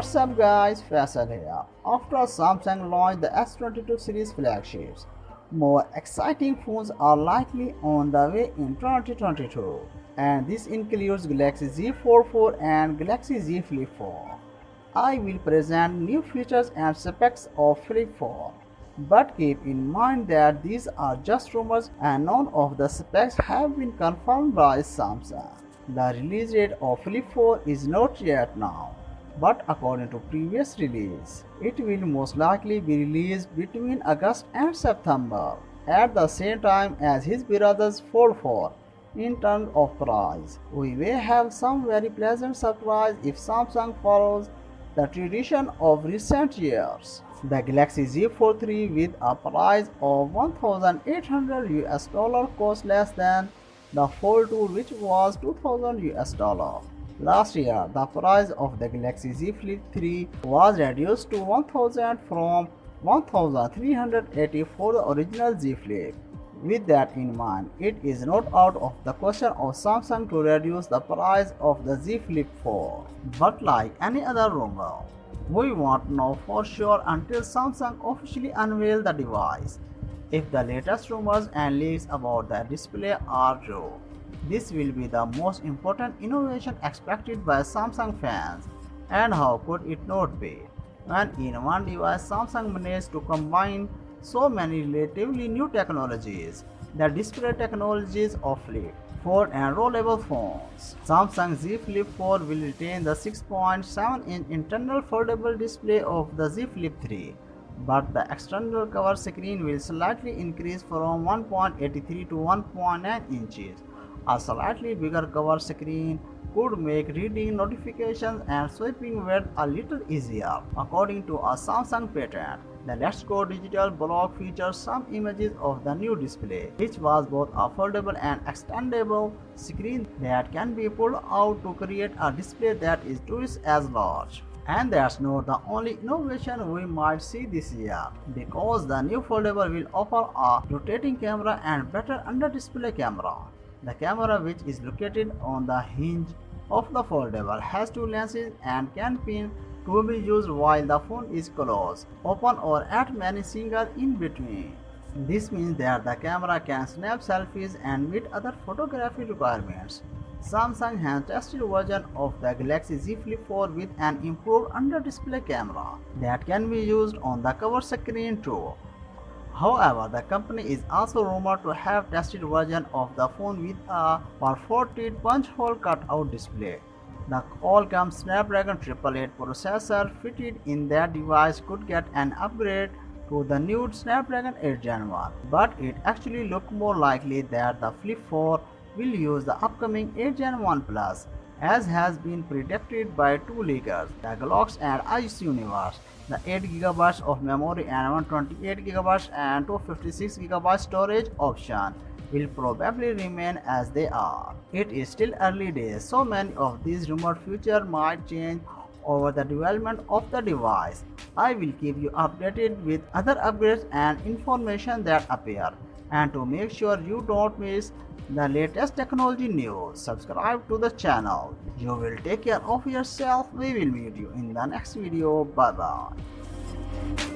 What's up guys, Faisal here. After Samsung launched the S22 series flagships, more exciting phones are likely on the way in 2022. And this includes Galaxy Z Fold and Galaxy Z Flip 4. I will present new features and specs of Flip 4. But keep in mind that these are just rumors and none of the specs have been confirmed by Samsung. The release date of Flip 4 is not yet known, but according to previous release, it will most likely be released between August and September, at the same time as his brother's Fold 4. In terms of price, we may have some very pleasant surprise if Samsung follows the tradition of recent years. The Galaxy Z Fold 3 with a price of 1,800 US dollar costs less than the Fold 2 which was 2,000 US dollar. Last year, the price of the Galaxy Z Flip 3 was reduced to 1000 from 1380 for the original Z Flip. With that in mind, it is not out of the question of Samsung to reduce the price of the Z Flip 4. But like any other rumor, we won't know for sure until Samsung officially unveils the device. If the latest rumors and leaks about the display are true, this will be the most important innovation expected by Samsung fans. And how could it not be? When in one device Samsung managed to combine so many relatively new technologies, the display technologies of Flip, Fold and rollable phones. Samsung Z Flip 4 will retain the 6.7-inch internal foldable display of the Z Flip 3, but the external cover screen will slightly increase from 1.83 to 1.9 inches. A slightly bigger cover screen could make reading notifications and swiping width a little easier. According to a Samsung patent, the Let's Go Digital blog features some images of the new display, which was both a foldable and extendable screen that can be pulled out to create a display that is twice as large. And that's not the only innovation we might see this year, because the new foldable will offer a rotating camera and better under-display camera. The camera, which is located on the hinge of the foldable, has two lenses and can pin to be used while the phone is closed, open or at many singles in between. This means that the camera can snap selfies and meet other photography requirements. Samsung has tested version of the Galaxy Z Flip 4 with an improved under-display camera that can be used on the cover screen too. However, the company is also rumored to have tested version of the phone with a perforated punch-hole cutout display. The Qualcomm Snapdragon 888 processor fitted in that device could get an upgrade to the new Snapdragon 8 Gen 1, but it actually looks more likely that the Flip 4 will use the upcoming 8 Gen 1 Plus, as has been predicted by two leakers, the Glocks and Ice Universe. The 8GB of memory and 128GB and 256GB storage option will probably remain as they are. It is still early days, so many of these rumored features might change over the development of the device. I will keep you updated with other upgrades and information that appear. And to make sure you don't miss the latest technology news, subscribe to the channel. You will take care of yourself. We will meet you in the next video. Bye bye.